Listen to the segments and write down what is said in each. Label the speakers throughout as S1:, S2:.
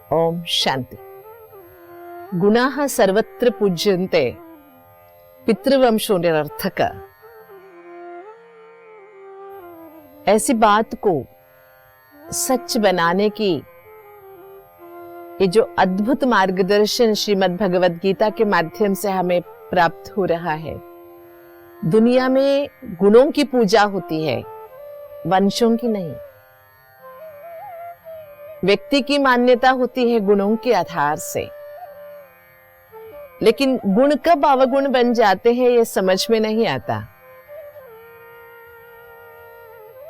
S1: ओम शांति। गुणाः सर्वत्र पूज्यन्ते पितृवंशो निरर्थक। ऐसी बात को सच बनाने की ये जो अद्भुत मार्गदर्शन श्रीमद् भगवद गीता के माध्यम से हमें प्राप्त हो रहा है। दुनिया में गुणों की पूजा होती है, वंशों की नहीं। व्यक्ति की मान्यता होती है गुणों के आधार से, लेकिन गुण कब अवगुण बन जाते हैं ये समझ में नहीं आता।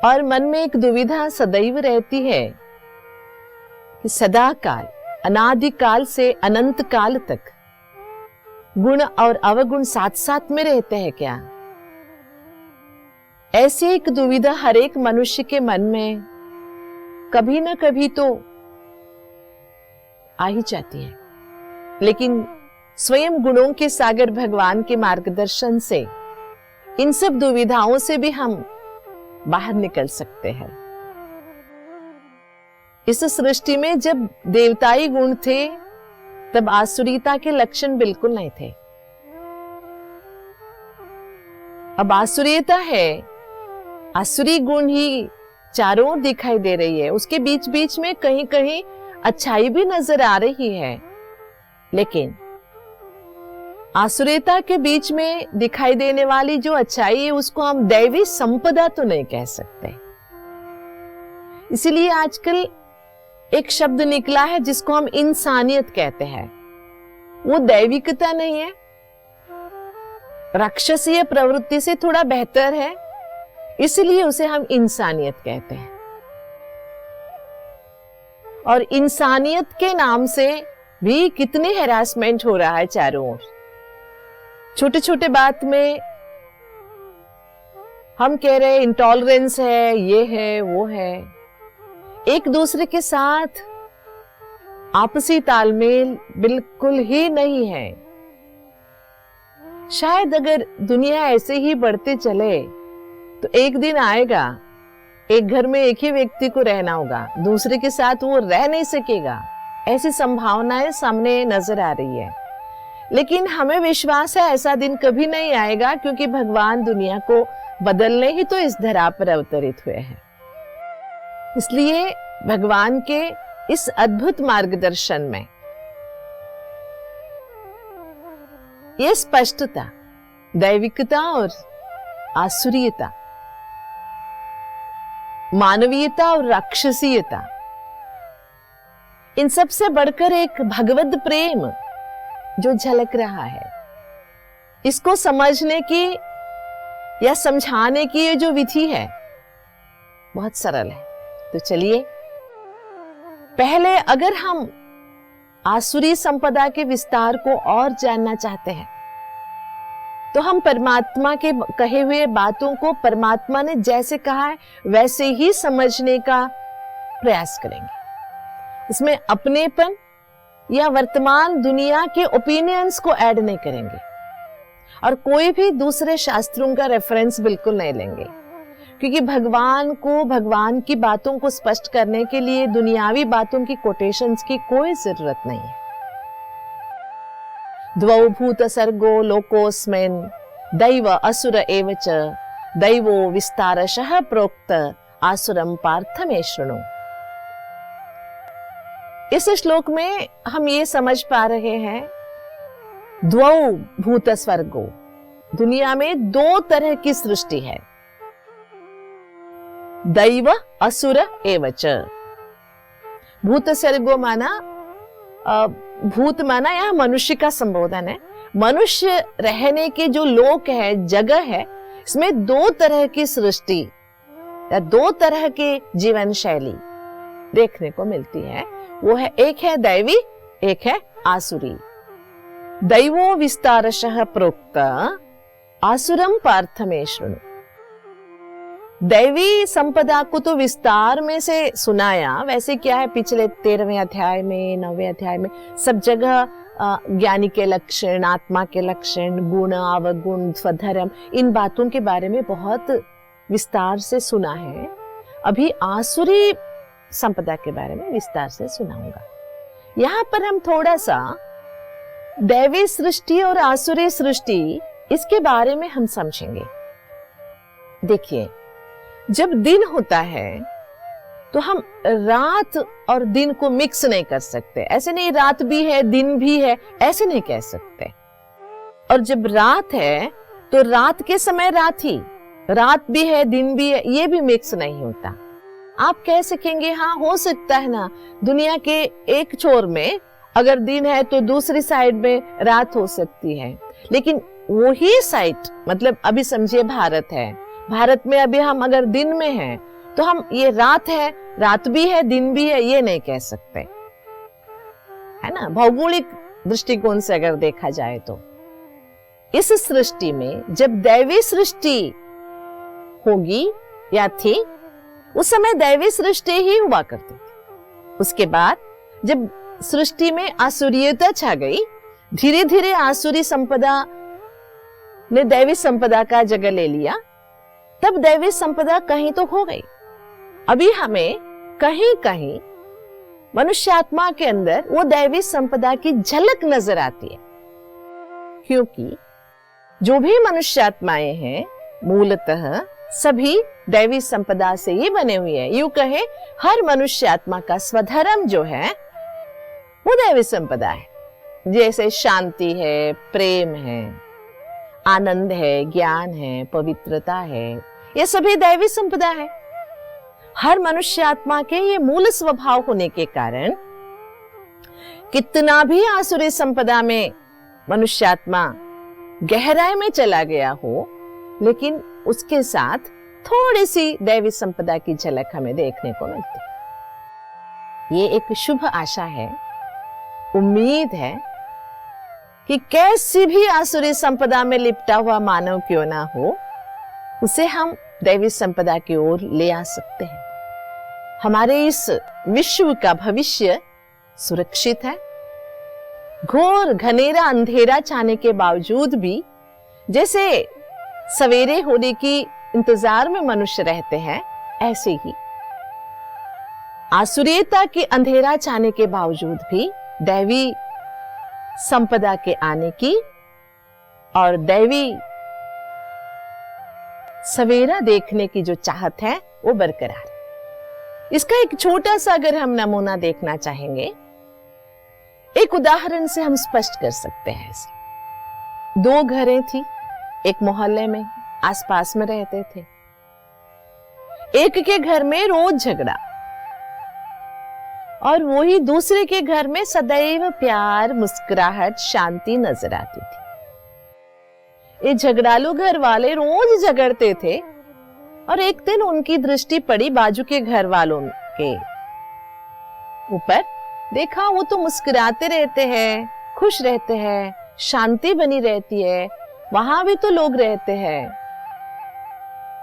S1: और मन में एक दुविधा सदैव रहती है कि सदा काल, अनादिकाल से अनंत काल तक गुण और अवगुण साथ साथ में रहते हैं क्या? ऐसी एक दुविधा हर एक मनुष्य के मन में कभी ना कभी तो आ ही जाती है। लेकिन स्वयं गुणों के सागर भगवान के मार्गदर्शन से इन सब दुविधाओं से भी हम बाहर निकल सकते हैं। इस सृष्टि में जब देवताई गुण थे तब आसुरीता के लक्षण बिल्कुल नहीं थे। अब आसुरीता है, आसुरी गुण ही चारों ओर दिखाई दे रही है। उसके बीच बीच में कहीं कहीं अच्छाई भी नजर आ रही है, लेकिन आसुरीता के बीच में दिखाई देने वाली जो अच्छाई है उसको हम दैवी संपदा तो नहीं कह सकते। इसीलिए आजकल एक शब्द निकला है जिसको हम इंसानियत कहते हैं। वो दैविकता नहीं है, राक्षसीय प्रवृत्ति से थोड़ा बेहतर है, इसलिए उसे हम इंसानियत कहते हैं। और इंसानियत के नाम से भी कितनी हैरासमेंट हो रहा है चारों ओर। छोटे छोटे बात में हम कह रहे हैं इंटॉलरेंस है, ये है, वो है। एक दूसरे के साथ आपसी तालमेल बिल्कुल ही नहीं है। शायद अगर दुनिया ऐसे ही बढ़ते चले तो एक दिन आएगा, एक घर में एक ही व्यक्ति को रहना होगा, दूसरे के साथ वो रह नहीं सकेगा। ऐसी संभावनाएं सामने नजर आ रही है। लेकिन हमें विश्वास है ऐसा दिन कभी नहीं आएगा, क्योंकि भगवान दुनिया को बदलने ही तो इस धरा पर अवतरित हुए हैं। इसलिए भगवान के इस अद्भुत मार्गदर्शन में ये स्पष्टता, दैविकता और आसुरीयता, मानवीयता और राक्षसीयता, इन सब से बढ़कर एक भगवद प्रेम जो झलक रहा है, इसको समझने की या समझाने की ये जो विधि है बहुत सरल है। तो चलिए, पहले अगर हम आसुरी संपदा के विस्तार को और जानना चाहते हैं तो हम परमात्मा के कहे हुए बातों को परमात्मा ने जैसे कहा है वैसे ही समझने का प्रयास करेंगे। इसमें अपनेपन या वर्तमान दुनिया के ओपिनियंस को ऐड नहीं करेंगे और कोई भी दूसरे शास्त्रों का रेफरेंस बिल्कुल नहीं लेंगे, क्योंकि भगवान को, भगवान की बातों को स्पष्ट करने के लिए दुनियावी बातों की कोटेशंस की कोई जरूरत नहीं है। द्वौ भूत सर्गो लोकोस्मिन् दैव असुर एव च दैवो विस्तारशः प्रोक्त आसुरं पार्थ मे शृणु। इस श्लोक में हम ये समझ पा रहे हैं, द्वौ भूत स्वर्गो, दुनिया में दो तरह की सृष्टि है, दैव असुर एव च। भूत स्वर्गो माना, भूत माना यह मनुष्य का संबोधन है। मनुष्य रहने के जो लोक है, जगह है, इसमें दो तरह की सृष्टि या दो तरह की जीवन शैली देखने को मिलती है। वो है, एक है दैवी, एक है आसुरी। दैवो विस्तारशः प्रोक्त आसुरम पार्थ मे शृणु। दैवी संपदा को तो विस्तार में से सुनाया, वैसे क्या है पिछले 13वें अध्याय में, 9वें अध्याय में सब जगह ज्ञानी के लक्षण, आत्मा के लक्षण, गुण, अवगुण, स्वधर्म, इन बातों के बारे में बहुत विस्तार से सुना है। अभी आसुरी संपदा के बारे में विस्तार से सुनाऊंगा। यहां पर हम थोड़ा सा दैवी सृष्टि और आसुरी सृष्टि इसके बारे में हम समझेंगे। देखिए, जब दिन होता है तो हम रात और दिन को मिक्स नहीं कर सकते। ऐसे नहीं रात भी है दिन भी है, ऐसे नहीं कह सकते। और जब रात है तो रात के समय रात ही, रात भी है दिन भी है, ये भी मिक्स नहीं होता। आप कह सकेंगे हाँ हो सकता है ना, दुनिया के एक छोर में अगर दिन है तो दूसरी साइड में रात हो सकती है, लेकिन वही साइड मतलब अभी समझिए भारत है, भारत में अभी हम अगर दिन में हैं तो हम ये रात है, रात भी है दिन भी है, ये नहीं कह सकते, है ना। भौगोलिक दृष्टिकोण से अगर देखा जाए तो इस सृष्टि में जब दैवी सृष्टि होगी या थी, उस समय दैवी सृष्टि ही हुआ करती थी। उसके बाद जब सृष्टि में आसुरीयता छा गई, धीरे धीरे आसुरी संपदा ने दैवी संपदा का जगह ले लिया, तब दैवी संपदा कहीं तो खो गई। अभी हमें कहीं कहीं मनुष्यात्मा के अंदर वो दैवी संपदा की झलक नजर आती है, क्योंकि जो भी मनुष्यात्माएं हैं मूलतः सभी दैवी संपदा से ही बने हुए हैं। यूं कहे हर मनुष्यात्मा का स्वधर्म जो है वो दैवी संपदा है। जैसे शांति है, प्रेम है, आनंद है, ज्ञान है, पवित्रता है, ये सभी दैवी संपदा है। हर मनुष्य आत्मा के ये मूल स्वभाव होने के कारण कितना भी आसुरी संपदा में मनुष्यात्मा गहराई में चला गया हो, लेकिन उसके साथ थोड़ी सी दैवी संपदा की झलक हमें देखने को मिलती। ये एक शुभ आशा है, उम्मीद है कि कैसी भी आसुरी संपदा में लिपटा हुआ मानव क्यों ना हो, उसे हम दैवी संपदा की ओर ले आ सकते हैं। हमारे इस विश्व का भविष्य सुरक्षित है। घोर घनेरा अंधेरा छाने के बावजूद भी जैसे सवेरे होने की इंतजार में मनुष्य रहते हैं, ऐसे ही आसुरीयता की अंधेरा छाने के बावजूद भी दैवी संपदा के आने की और दैवी सवेरा देखने की जो चाहत है वो बरकरार है। इसका एक छोटा सा अगर हम नमूना देखना चाहेंगे, एक उदाहरण से हम स्पष्ट कर सकते हैं इसे। दो घरें थी, एक मोहल्ले में आसपास में रहते थे। एक के घर में रोज झगड़ा और वही दूसरे के घर में सदैव प्यार, मुस्कुराहट, शांति नजर आती थी। ये झगड़ालू घर वाले रोज झगड़ते थे और एक दिन उनकी दृष्टि पड़ी बाजू के घर वालों के ऊपर। देखा वो तो मुस्कुराते रहते हैं, खुश रहते हैं, शांति बनी रहती है, वहां भी तो लोग रहते हैं,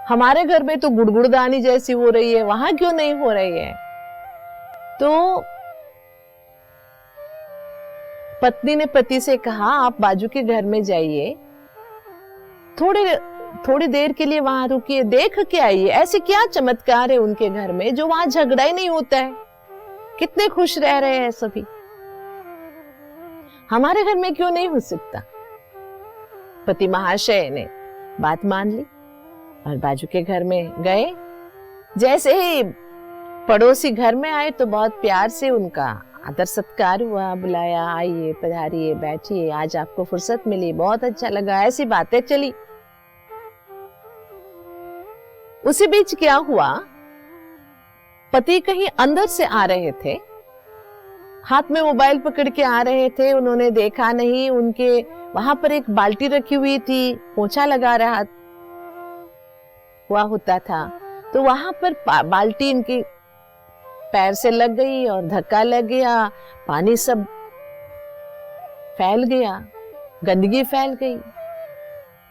S1: हमारे घर में तो गुड़गुड़दानी जैसी हो रही है, वहां क्यों नहीं हो रही है। तो पत्नी ने पति से कहा आप बाजू के घर में जाइए, थोड़ी देर के लिए वहां रुकिए, देख के आइए ऐसे क्या चमत्कार है उनके घर में जो वहां झगड़ा ही नहीं होता है, कितने खुश रह रहे हैं सभी, हमारे घर में क्यों नहीं हो सकता। पति महाशय ने बात मान ली और बाजू के घर में गए। जैसे ही पड़ोसी घर में आए तो बहुत प्यार से उनका आदर सत्कार हुआ, बुलाया, आइए पधारिए, बैठिए, आज आपको फुर्सत मिली, बहुत अच्छा लगा, ऐसी बातें चली। उसी बीच क्या हुआ, पति कहीं अंदर से आ रहे थे, हाथ में मोबाइल पकड़ के आ रहे थे, उन्होंने देखा नहीं, उनके वहां पर एक बाल्टी रखी हुई थी, पोंछा लगा रहा हुआ होता था, तो वहां पर बाल्टी इनके पैर से लग गई और धक्का लग गया, पानी सब फैल गया, गंदगी फैल गई।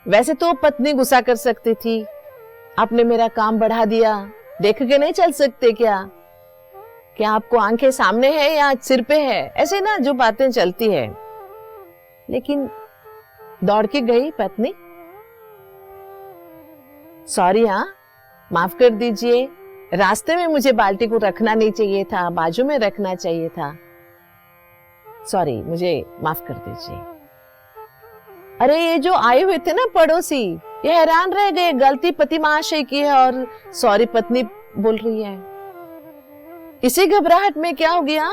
S1: वैसे तो पत्नी गुस्सा कर सकती थी, आपने मेरा काम बढ़ा दिया, देख के नहीं चल सकते क्या आपको आंखें सामने है या सिर पे है, ऐसे ना जो बातें चलती है। लेकिन दौड़ के गई पत्नी, सॉरी, हाँ माफ कर दीजिए, रास्ते में मुझे बाल्टी को रखना नहीं चाहिए था, बाजू में रखना चाहिए था। सॉरी, मुझे माफ कर दीजिए। अरे ये जो आए हुए थे ना पड़ोसी, ये हैरान रह गए, गलती पति महाशय की है और सॉरी पत्नी बोल रही है। इसी घबराहट में क्या हो गया,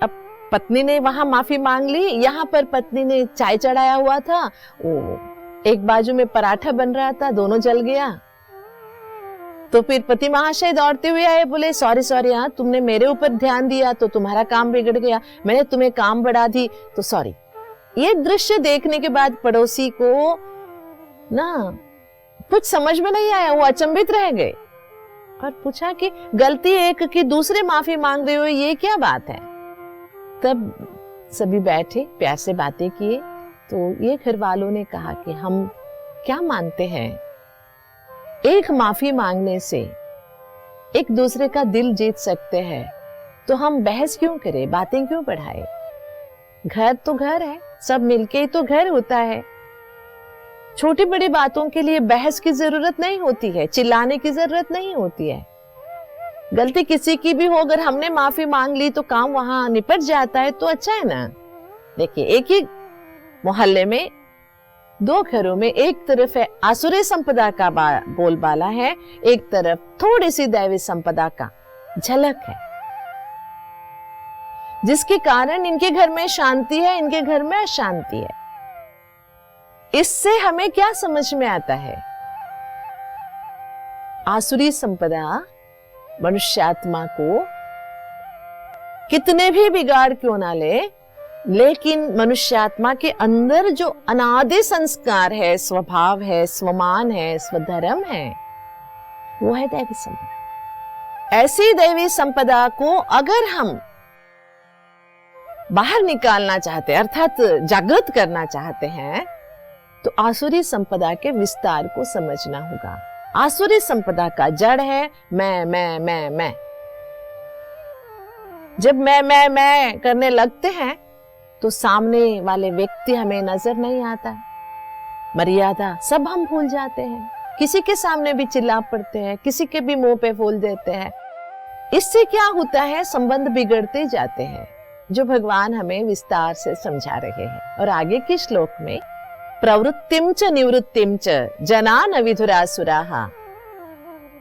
S1: अब पत्नी ने वहां माफी मांग ली, यहाँ पर पत्नी ने चाय चढ़ाया हुआ था, वो एक बाजू में पराठा बन रहा था, दोनों जल गया। तो फिर पति महाशय दौड़ते हुए आए, बोले सॉरी सॉरी, हाँ तुमने मेरे ऊपर ध्यान दिया तो तुम्हारा काम बिगड़ गया, मैंने तुम्हें काम बढ़ा दी तो सॉरी। ये दृश्य देखने के बाद पड़ोसी को ना कुछ समझ में नहीं आया, वो अचंभित रह गए और पूछा कि गलती एक की दूसरे माफी मांग रहे हो, ये क्या बात है। तब सभी बैठे प्यार से बातें किए, तो ये घर वालों ने कहा कि हम क्या मानते हैं, एक माफी मांगने से एक दूसरे का दिल जीत सकते हैं, तो हम बहस क्यों करें, बातें क्यों बढ़ाएं। घर तो घर है, सब मिलके ही तो घर होता है। छोटी बड़ी बातों के लिए बहस की जरूरत नहीं होती है, चिल्लाने की जरूरत नहीं होती है। गलती किसी की भी हो, अगर हमने माफी मांग ली तो काम वहां निपट जाता है, तो अच्छा है ना। देखिए, एक ही मोहल्ले में दो घरों में एक तरफ है आसुरी संपदा का बोलबाला है, एक तरफ थोड़ी सी दैवी संपदा का झलक है, जिसके कारण इनके घर में शांति है, इनके घर में अशांति है। इससे हमें क्या समझ में आता है, आसुरी संपदा मनुष्यात्मा को कितने भी बिगाड़ क्यों ना ले, लेकिन मनुष्यात्मा के अंदर जो अनादि संस्कार है, स्वभाव है, स्वमान है, स्वधर्म है, वो है दैवी संपदा। ऐसी दैवी संपदा को अगर हम बाहर निकालना चाहते हैं, अर्थात जागृत करना चाहते हैं, तो आसुरी संपदा के विस्तार को समझना होगा। आसुरी संपदा का जड़ है मैं। जब मैं करने लगते हैं तो सामने वाले व्यक्ति हमें नजर नहीं आता, मर्यादा सब हम भूल जाते हैं, किसी के सामने भी चिल्ला पड़ते हैं, किसी के भी मुंह पे बोल देते हैं। इससे क्या होता है, संबंध बिगड़ते जाते हैं, जो भगवान हमें विस्तार से समझा रहे हैं। और आगे के श्लोक में प्रवृत्तिम च निवृत्तिम च जना न विधुरासुराः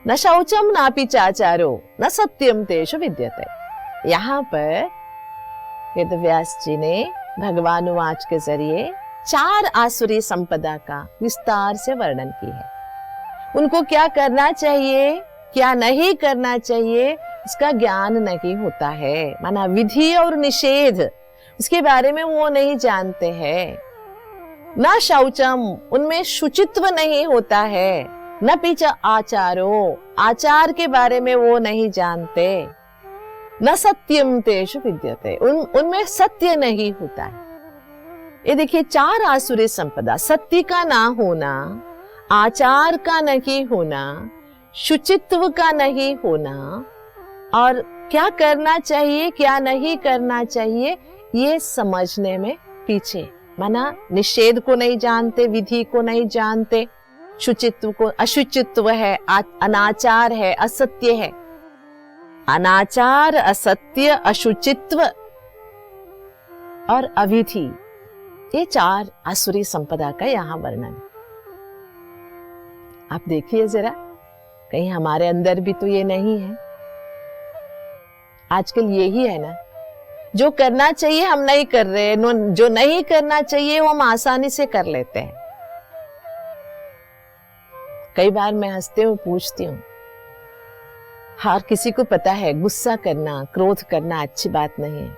S1: न शौचम नापि चाचारो न सत्यम तेषु विद्यते। यहाँ पर वेदव्यास जी ने भगवान वाच के जरिए 4 आसुरी संपदा का विस्तार से वर्णन की है। उनको क्या करना चाहिए, क्या नहीं करना चाहिए, इसका ज्ञान नहीं होता है, माना विधि और निषेध उसके बारे में वो नहीं जानते हैं। न शौचम, उनमें शुचित्व नहीं होता है, न पीछा आचारो, आचार के बारे में वो नहीं जानते, न सत्यम तेषु विद्यते, उनमें सत्य नहीं होता है। ये देखिए 4 आसुरी संपदा, सत्य का ना होना, आचार का नहीं होना, शुचित्व का नहीं होना, और क्या करना चाहिए क्या नहीं करना चाहिए ये समझने में पीछे, माना निषेध को नहीं जानते, विधि को नहीं जानते, शुचित्व को, अशुचित्व है, अनाचार है, असत्य है। अनाचार, असत्य, अशुचित्व और अविधि, ये 4 आसुरी संपदा का यहाँ वर्णन है। आप देखिए जरा, कहीं हमारे अंदर भी तो ये नहीं है। आजकल यही है ना, जो करना चाहिए हम नहीं कर रहे, जो नहीं करना चाहिए वो हम आसानी से कर लेते हैं। कई बार मैं हंसते हुए पूछती हूँ, हर किसी को पता है गुस्सा करना, क्रोध करना अच्छी बात नहीं है।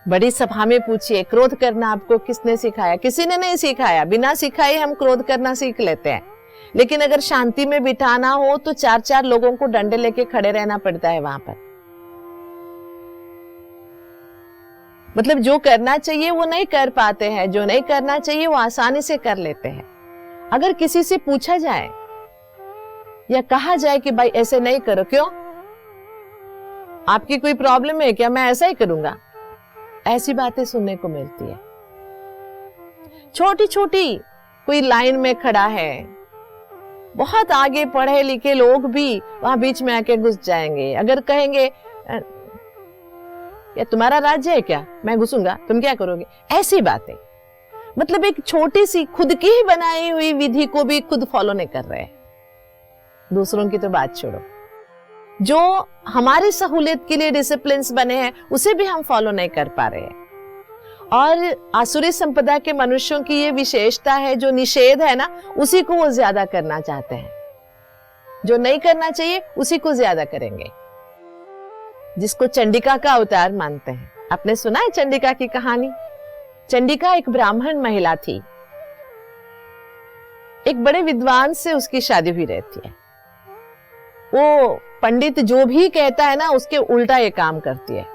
S1: बड़ी सभा में पूछिए, क्रोध करना आपको किसने सिखाया? किसी ने नहीं सिखाया। बिना सिखाए हम क्रोध करना सीख लेते हैं, लेकिन अगर शांति में बिठाना हो तो 4-4 लोगों को डंडे लेके खड़े रहना पड़ता है वहां पर। मतलब जो करना चाहिए वो नहीं कर पाते हैं, जो नहीं करना चाहिए वो आसानी से कर लेते हैं। अगर किसी से पूछा जाए या कहा जाए कि भाई ऐसे नहीं करो, क्यों, आपकी कोई प्रॉब्लम है क्या, मैं ऐसा ही करूंगा, ऐसी बातें सुनने को मिलती है। छोटी छोटी कोई लाइन में खड़ा है, बहुत आगे पढ़े लिखे लोग भी वहां बीच में आके घुस जाएंगे। अगर कहेंगे या तुम्हारा राज्य है क्या, मैं घुसूंगा, तुम क्या करोगे, ऐसी बातें। मतलब एक छोटी सी खुद की ही बनाई हुई विधि को भी खुद फॉलो नहीं कर रहे, दूसरों की तो बात छोड़ो। जो हमारी सहूलियत के लिए डिसिप्लिन्स बने हैं उसे भी हम फॉलो नहीं कर पा रहे हैं। और आसुरी संपदा के मनुष्यों की ये विशेषता है, जो निषेध है ना उसी को वो ज्यादा करना चाहते हैं, जो नहीं करना चाहिए उसी को ज्यादा करेंगे, जिसको चंडिका का अवतार मानते हैं। आपने सुना है चंडिका की कहानी? चंडिका एक ब्राह्मण महिला थी, एक बड़े विद्वान से उसकी शादी हुई रहती है। वो पंडित जो भी कहता है ना उसके उल्टा ये काम करती है।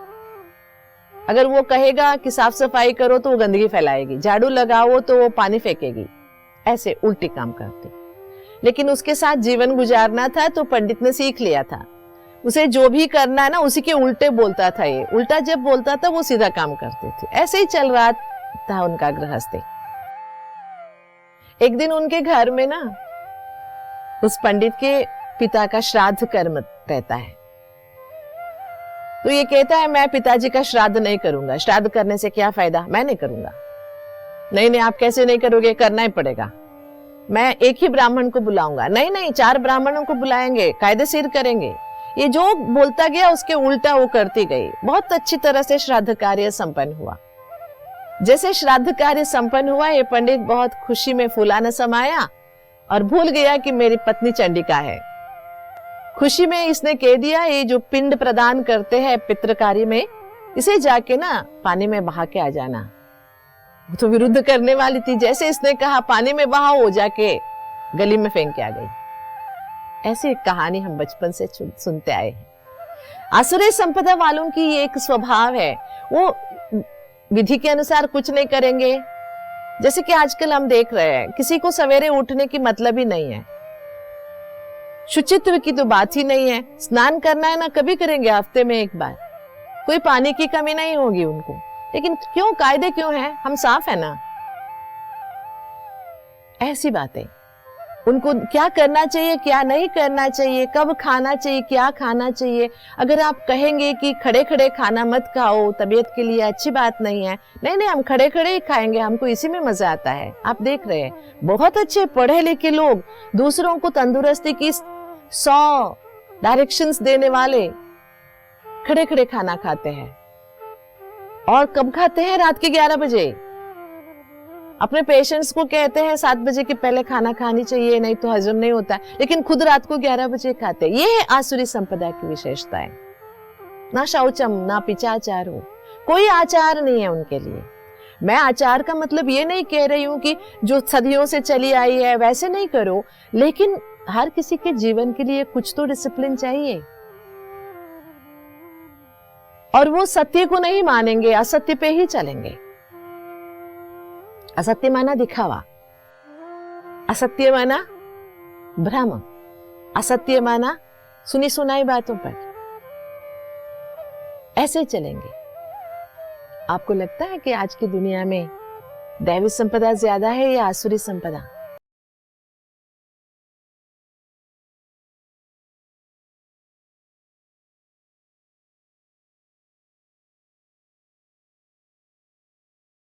S1: अगर वो कहेगा कि साफ सफाई करो तो वो गंदगी फैलाएगी, झाड़ू लगाओ तो वो पानी फेंकेगी, ऐसे उल्टी काम करती। लेकिन उसके साथ जीवन गुजारना था तो पंडित ने सीख लिया था, उसे जो भी करना है ना उसी के उल्टे बोलता था। ये उल्टा जब बोलता था वो सीधा काम करती थी। ऐसे ही चल रहा था उनका गृहस्थी। एक दिन उनके घर में ना उस पंडित के पिता का श्राद्ध कर्म रहता है, तो ये कहता है मैं पिताजी का श्राद्ध नहीं करूंगा, श्राद्ध करने से क्या फायदा, मैं नहीं करूंगा। नहीं नहीं, आप कैसे नहीं करोगे, करना ही पड़ेगा, मैं एक ही ब्राह्मण को बुलाऊंगा। नहीं नहीं, 4 ब्राह्मणों को बुलाएंगे, कायदेशीर करेंगे। ये जो बोलता गया उसके उल्टा वो करती गई। बहुत अच्छी तरह से श्राद्ध कार्य संपन्न हुआ। जैसे श्राद्ध कार्य संपन्न हुआ, ये पंडित बहुत खुशी में फूला न समाया और भूल गया कि मेरी पत्नी चंडिका है। खुशी में इसने कह दिया, ये जो पिंड प्रदान करते हैं पितृ कार्य में, इसे जाके ना पानी में बहा के आ जाना। वो तो विरुद्ध करने वाली थी, जैसे इसने कहा पानी में बहाओ, वो जाके गली में फेंक के आ गई। ऐसी कहानी हम बचपन से सुनते आए हैं। आसुरी संपदा वालों की ये एक स्वभाव है, वो विधि के अनुसार कुछ नहीं करेंगे। जैसे कि आजकल हम देख रहे हैं, किसी को सवेरे उठने की मतलब ही नहीं है, शुचित्व की तो बात ही नहीं है। स्नान करना है ना कभी करेंगे, हफ्ते में एक बार, कोई पानी की कमी नहीं होगी उनको। लेकिन क्यों, कायदे क्यों हैं, हम साफ है ना। ऐसी बातें, उनको क्या करना चाहिए क्या नहीं करना चाहिए, कब खाना चाहिए क्या खाना चाहिए। अगर आप कहेंगे कि खड़े खड़े खाना मत खाओ, तबीयत के लिए अच्छी बात नहीं है, नहीं नहीं हम खड़े खड़े ही खाएंगे, हमको इसी में मजा आता है। आप देख रहे हैं बहुत अच्छे पढ़े लिखे लोग दूसरों को तंदुरुस्ती की 100 डायरेक्शंस देने वाले खड़े खड़े खाना खाते हैं। और कब खाते हैं, रात के 11 बजे। अपने पेशेंट्स को कहते हैं 7 बजे के पहले खाना खानी चाहिए, नहीं तो हजम नहीं होता, लेकिन खुद रात को 11 बजे खाते हैं। ये है आसुरी संपदा की विशेषता है। ना शौचम ना पिचाचार हो, कोई आचार नहीं है उनके लिए। मैं आचार का मतलब ये नहीं कह रही हूं कि जो सदियों से चली आई है वैसे नहीं करो, लेकिन हर किसी के जीवन के लिए कुछ तो डिसिप्लिन चाहिए। और वो सत्य को नहीं मानेंगे, असत्य पे ही चलेंगे। असत्य माना दिखावा, असत्य माना भ्रम, असत्य माना सुनी सुनाई बातों पर, ऐसे चलेंगे। आपको लगता है कि आज की दुनिया में दैवी संपदा ज्यादा है या आसुरी संपदा?